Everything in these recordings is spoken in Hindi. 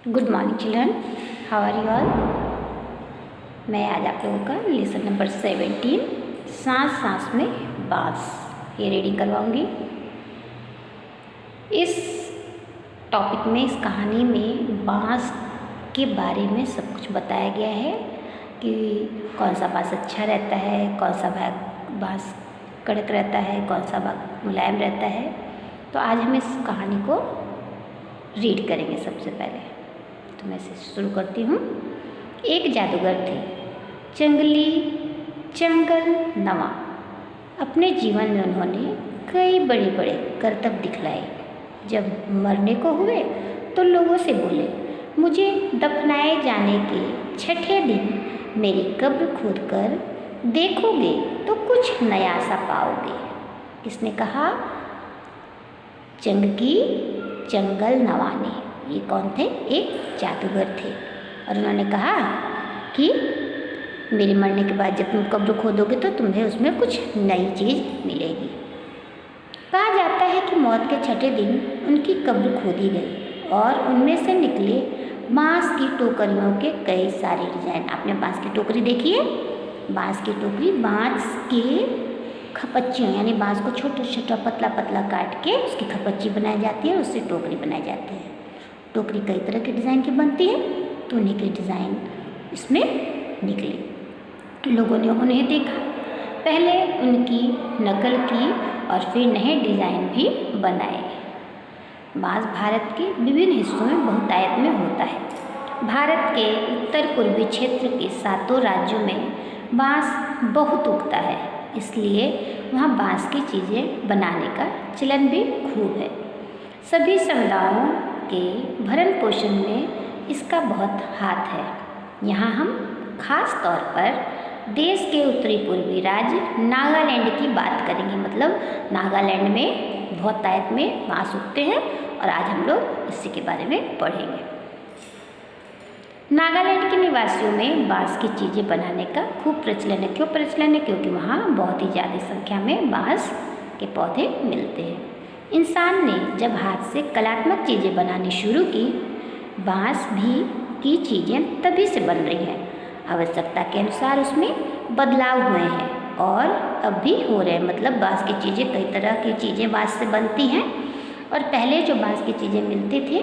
Good morning children, how are you all. मैं आज आप लोगों का लेसन नंबर 17 सांस सांस में बांस ये रीडिंग करवाऊंगी। इस टॉपिक में, इस कहानी में बांस के बारे में सब कुछ बताया गया है कि कौन सा बांस अच्छा रहता है, कौन सा बांस कड़क रहता है, कौन सा बांस मुलायम रहता है। तो आज हम इस कहानी को रीड करेंगे। सबसे पहले तो मैं इसे शुरू करती हूँ। एक जादूगर थे, जंगल नवा। अपने जीवन में उन्होंने कई बड़े बड़े करतब दिखलाए। जब मरने को हुए तो लोगों से बोले, मुझे दफनाए जाने के 6ठे दिन मेरी कब्र खोद कर देखोगे तो कुछ नया सा पाओगे। किसने कहा? जंगल नवा ने। ये कौन थे? एक जादूगर थे। और उन्होंने कहा कि मेरे मरने के बाद जब तुम कब्र खोदोगे तो तुम्हें उसमें कुछ नई चीज़ मिलेगी। कहा जाता है कि मौत के 6ठे दिन उनकी कब्र खोदी गई और उनमें से निकले बांस की टोकरियों के कई सारे डिजाइन। आपने बांस की टोकरी देखी है? बांस की टोकरी, बांस के खपच्चियों, यानी बांस को छोटा छोटा पतला पतला काट के उसकी खपच्ची बनाई जाती है और उससे टोकरी बनाई जाती है। टोकरी कई तरह के डिज़ाइन की बनती है, तो उन्हीं के डिज़ाइन इसमें निकले। लोगों ने उन्हें देखा, पहले उनकी नकल की और फिर नए डिज़ाइन भी बनाए। बांस भारत के विभिन्न हिस्सों में बहुतायत में होता है। भारत के उत्तर पूर्वी क्षेत्र के 7 राज्यों में बांस बहुत उगता है, इसलिए वहाँ बांस की चीज़ें बनाने का चलन भी खूब है। सभी समुदायों के भरण पोषण में इसका बहुत हाथ है। यहाँ हम खास तौर पर देश के उत्तरी पूर्वी राज्य नागालैंड की बात करेंगे। मतलब नागालैंड में बहुतायत में बांस उगते हैं और आज हम लोग इसी के बारे में पढ़ेंगे। नागालैंड के निवासियों में बांस की चीज़ें बनाने का खूब प्रचलन है। क्यों प्रचलन है? क्योंकि वहाँ बहुत ही ज़्यादा संख्या में बांस के पौधे मिलते हैं। इंसान ने जब हाथ से कलात्मक चीज़ें बनानी शुरू की, बांस भी की चीज़ें तभी से बन रही हैं। आवश्यकता के अनुसार उसमें बदलाव हुए हैं और अब भी हो रहे हैं। मतलब बांस की चीज़ें, कई तरह की चीज़ें बांस से बनती हैं और पहले जो बांस की चीज़ें मिलती थी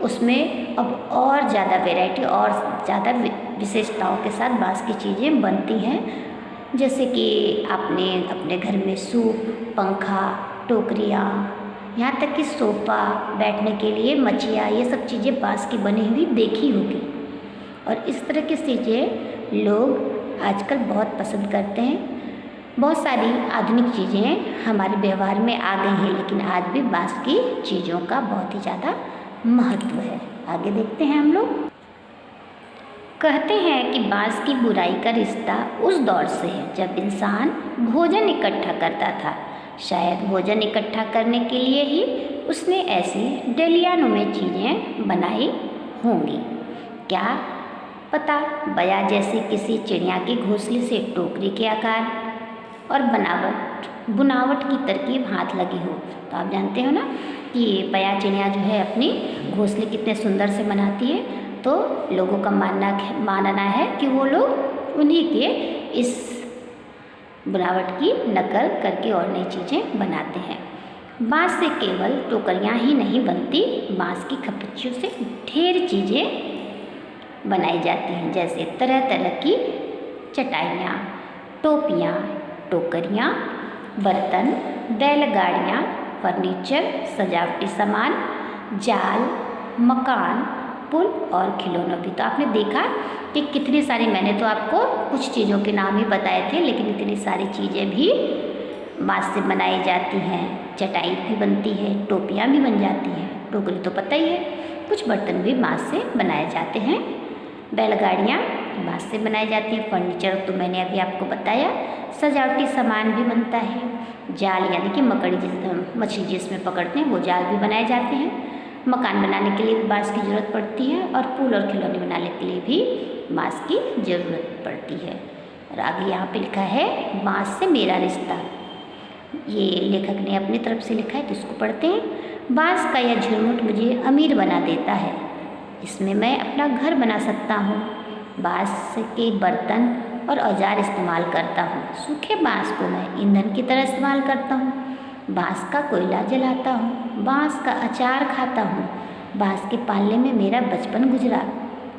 उसमें अब और ज़्यादा वैरायटी और ज़्यादा विशेषताओं के साथ बांस की चीज़ें बनती हैं। जैसे कि आपने अपने घर में सूप, पंखा, टोकरियाँ, यहाँ तक कि सोफ़ा, बैठने के लिए मचिया, ये सब चीज़ें बांस की बनी हुई देखी होगी। और इस तरह की चीज़ें लोग आजकल बहुत पसंद करते हैं। बहुत सारी आधुनिक चीज़ें हमारे व्यवहार में आ गई हैं, लेकिन आज भी बांस की चीज़ों का बहुत ही ज़्यादा महत्व है। आगे देखते हैं हम लोग। कहते हैं कि बांस की बुराई का रिश्ता उस दौर से है जब इंसान भोजन इकट्ठा करता था। शायद भोजन इकट्ठा करने के लिए ही उसने ऐसी डलियानुमा चीज़ें बनाई होंगी। क्या पता, बया जैसी किसी चिड़िया के घोंसले से टोकरी के आकार और बुनावट की तरकीब हाथ लगी हो। तो आप जानते हो ना कि बया चिड़िया जो है अपनी घोंसले कितने सुंदर से बनाती है। तो लोगों का मानना है कि वो लोग उन्हीं के इस बनावट की नकल करके और नई चीज़ें बनाते हैं। बांस से केवल टोकरियाँ ही नहीं बनती, बांस की खपच्चियों से ढेर चीज़ें बनाई जाती हैं। जैसे तरह तरह की चटाइयाँ, टोपियाँ, टोकरियाँ, बर्तन, बैलगाड़ियाँ, फर्नीचर, सजावटी सामान, जाल, मकान, पुल और खिलौनों भी। तो आपने देखा कि कितनी सारी, मैंने तो आपको कुछ चीज़ों के नाम ही बताए थे, लेकिन इतनी सारी चीज़ें भी बांस से बनाई जाती हैं। चटाई भी बनती है, टोपियाँ भी बन जाती हैं, टोकरी तो पता ही है। कुछ बर्तन भी बांस से बनाए जाते हैं, बैलगाड़ियाँ बांस से बनाई जाती हैं, फर्नीचर तो मैंने अभी आपको बताया, सजावटी सामान भी बनता है, जाल यानी कि मछली जिसमें पकड़ते हैं वो जाल भी बनाए जाते हैं। मकान बनाने के लिए भी बांस की ज़रूरत पड़ती है और पुल और खिलौने बनाने के लिए भी बांस की ज़रूरत पड़ती है। और आगे यहाँ पे लिखा है बांस से मेरा रिश्ता। ये लेखक ने अपनी तरफ से लिखा है, तो इसको पढ़ते हैं। बांस का यह झुरमुट मुझे अमीर बना देता है, इसमें मैं अपना घर बना सकता हूँ। बाँस के बर्तन और औजार इस्तेमाल करता हूँ। सूखे बाँस को मैं ईंधन की तरह इस्तेमाल करता हूँ। बाँस का कोयला जलाता हूँ। बाँस का अचार खाता हूँ। बाँस के पालने में मेरा बचपन गुजरा।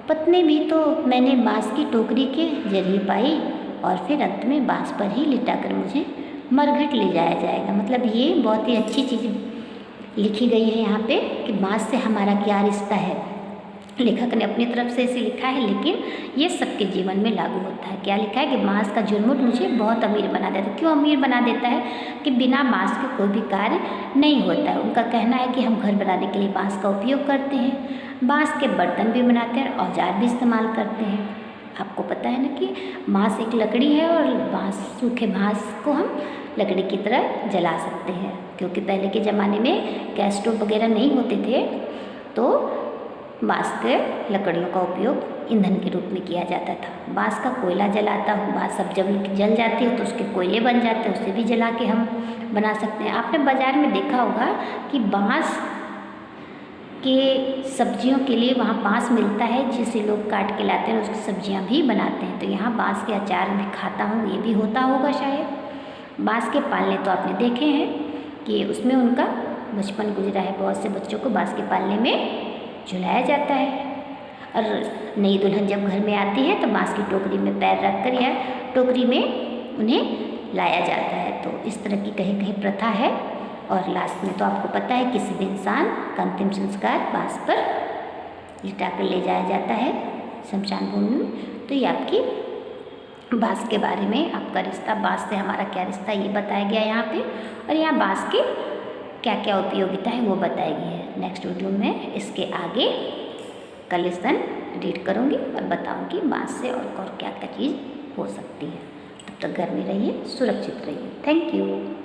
पत्नी भी तो मैंने बाँस की टोकरी के जरिए पाई और फिर अंत में बाँस पर ही लिटाकर मुझे मरघट ले जाया जाएगा। मतलब ये बहुत ही अच्छी चीज़ लिखी गई है यहाँ पे कि बाँस से हमारा क्या रिश्ता है। लेखक ने अपनी तरफ से इसे लिखा है, लेकिन ये सबके जीवन में लागू होता है। क्या लिखा है कि बाँस का झुरमुट मुझे बहुत अमीर बना देता है। क्यों अमीर बना देता है? कि बिना बाँस के कोई भी कार्य नहीं होता है। उनका कहना है कि हम घर बनाने के लिए बाँस का उपयोग करते हैं, बाँस के बर्तन भी बनाते हैं, औजार भी इस्तेमाल करते हैं। आपको पता है ना कि बाँस एक लकड़ी है और बाँस सूखे बाँस को हम लकड़ी की तरह जला सकते हैं, क्योंकि पहले के ज़माने में गैस स्टोव वगैरह नहीं होते थे, तो बाँस के लकड़ियों का उपयोग ईंधन के रूप में किया जाता था। बाँस का कोयला जलाता हूँ। बाँस अब जब जल जाती है तो उसके कोयले बन जाते हैं, उसे भी जला के हम बना सकते हैं। आपने बाज़ार में देखा होगा कि बाँस के सब्जियों के लिए वहाँ बाँस मिलता है, जिसे लोग काट के लाते हैं, उसकी सब्जियाँ भी बनाते हैं। तो यहाँ बाँस के अचार भी खाता हूँ, ये भी होता होगा शायद। बाँस के पालने तो आपने देखे हैं कि उसमें उनका बचपन गुजरा है। बहुत से बच्चों को बाँस के पालने में झुलाया जाता है। और नई दुल्हन जब घर में आती है तो बाँस की टोकरी में पैर रखकर या टोकरी में उन्हें लाया जाता है। तो इस तरह की कहीं कहीं प्रथा है। और लास्ट में तो आपको पता है किसी भी इंसान का अंतिम संस्कार बाँस पर लिटाकर ले जाया जाता है शमशान भूमि में। तो ये आपकी बाँस के बारे में आपका रिश्ता, बाँस से हमारा क्या रिश्ता, ये बताया गया यहाँ पे। और यहाँ बाँस की क्या क्या उपयोगिता है वो बताई गई है। नेक्स्ट वीडियो में इसके आगे का लेसन रीड करूँगी और बताऊँगी बाँस से और क्या क्या चीज़ हो सकती है। तब तक घर में रहिए, सुरक्षित रहिए। Thank you.